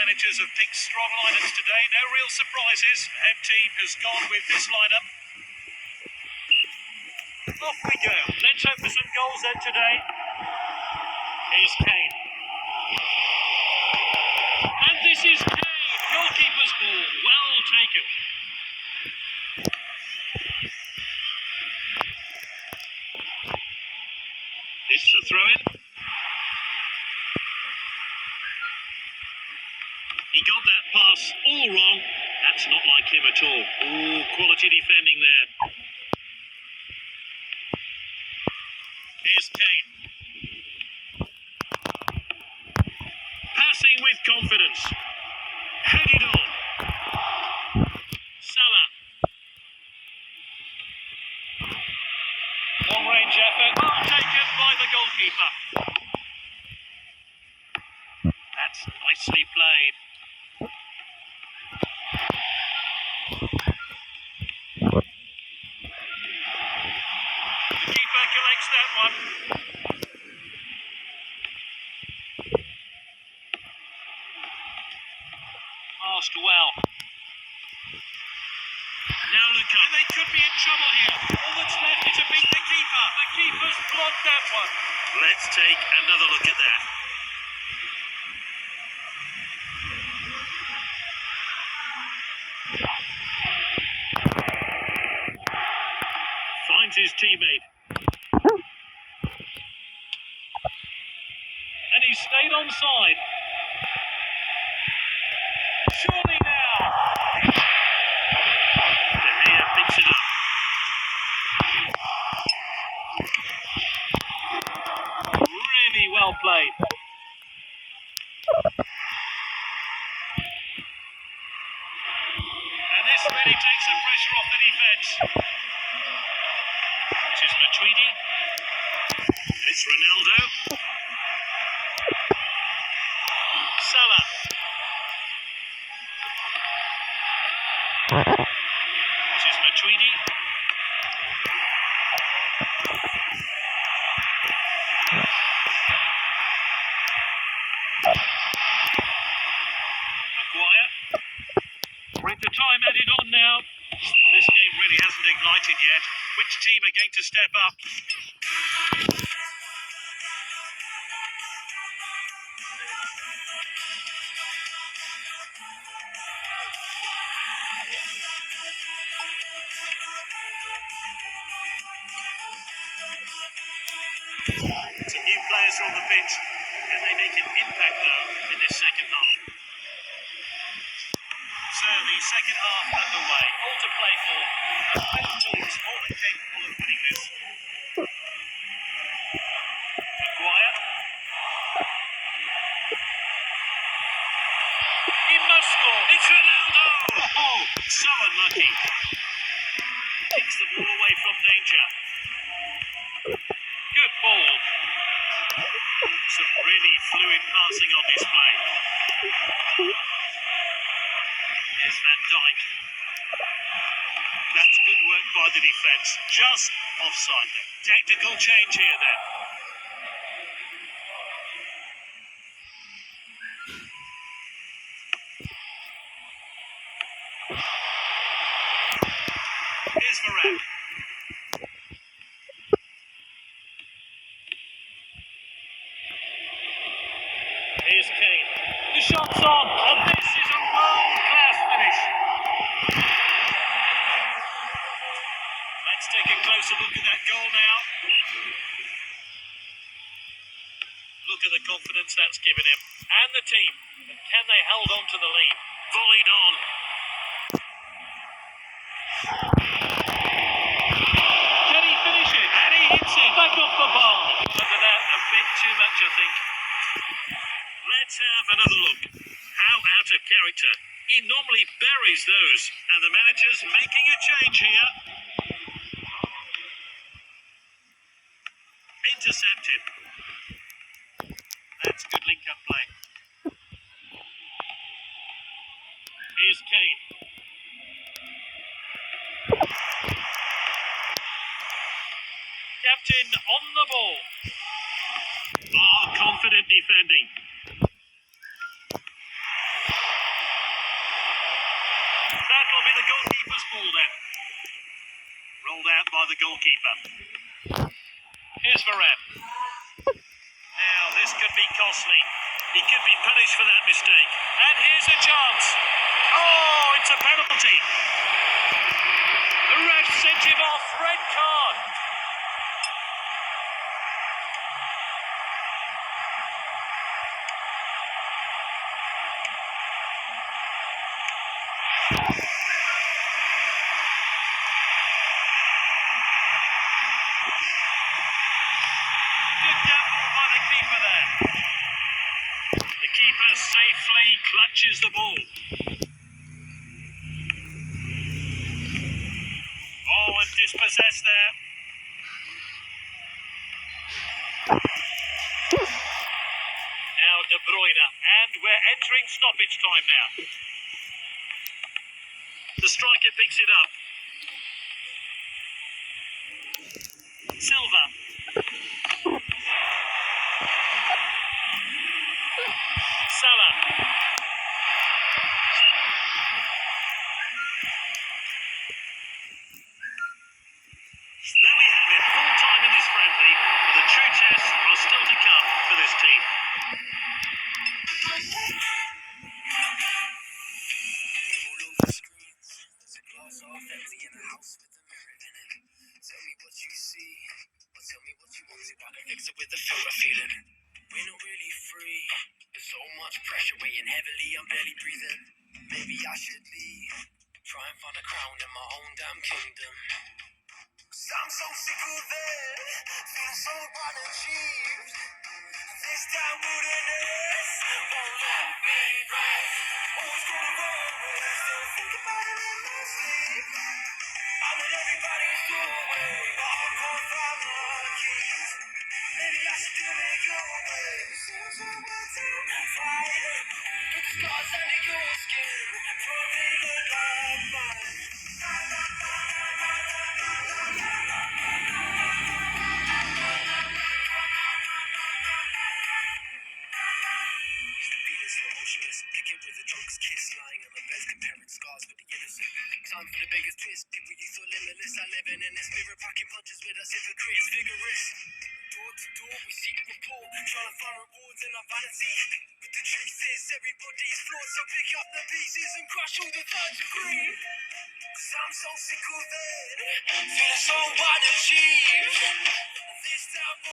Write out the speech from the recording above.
managers have picked strong lineups today. No real surprises. The head team has gone with this lineup. Off we go. Let's hope for some goals then today. Here's Kane. And this is Kane. Goalkeeper's ball. Well taken. It's a throw-in. He got that pass all wrong. That's not like him at all. Ooh, quality defending there. Here's Kane. Passing with confidence. Headed on. Salah. Long-range effort. Well taken by the goalkeeper. That's nicely played. The keeper collects that one. Passed well. Now Luka. And they could be in trouble here. All that's left is to beat the keeper. The keeper's blocked that one. Let's take another look at that. Finds his teammate. And he stayed onside. Surely now. De Gea picks it up. Really well played. And this really takes some pressure off the defence. Which is Matuidi. It's Ronaldo. Salah. Which is Matuidi. Maguire. With the time added on now. This game really hasn't ignited yet. Which team are going to step up? Some new players on the pitch. Can they make an impact though in this second half? So the second half underway. All to play for. Both teams more than capable of winning this. Maguire. He must score. It's Ronaldo. Oh, so unlucky. Kicks the ball away from danger. Good ball. Some really fluid passing on display. Here's Van Dijk. That's good work by the defence. Just offside there. Tactical change here then. Here's Varane. Here's Kane. The shot's on, and this is a world-class finish. Let's take a closer look at that goal now. Look at the confidence that's given him. And the team. But can they hold on to the lead? Volleyed on. Can he finish it? And he hits it. Back off the bar. Under that, a bit too much, I think. Let's have another look. How out of character. He normally buries those. And the manager's making a change here. Intercepted. That's good link-up play. Here's Kane. Captain on the ball. Oh, confident defending. Called out by the goalkeeper. Here's Varane. Now, this could be costly. He could be punished for that mistake. And here's a chance. Oh, it's a penalty. The ref sent him off. Red card. Good gamble by the keeper there. The keeper safely clutches the ball. Oh, and dispossessed there. Now De Bruyne, and we're entering stoppage time now. The striker picks it up. Silva. Salah. There we have it, full time in this friendly, but the true tests are still to come for this team. With the fear feeling, we're not really free. There's so much pressure weighing heavily, I'm barely breathing. Maybe I should leave, try and find a crown in my own damn kingdom. Cause I'm so sick of it, feeling so unachieved. This time wilderness won't let me rest. Always go the wrong way, still think about it in my sleep. I'm in everybody's doorway, but I can't find my keys. Maybe I should do it your way. Seems so bad to fight. Put the scars under your skin, probably look like mine. Feelings so emotionless, pick it with a drunk's kiss, lying on the bed comparing scars with the innocent. Time for the biggest twist, people you so limitless. I live in this mirror, packing punches with us hypocrites, vigorous. Door to door, we seek rapport, trying to find rewards in our vanity. But the truth is, everybody is flawed, so pick up the pieces and crush all the third degree. Cause I'm so sick of it, feeling so unachieved. This time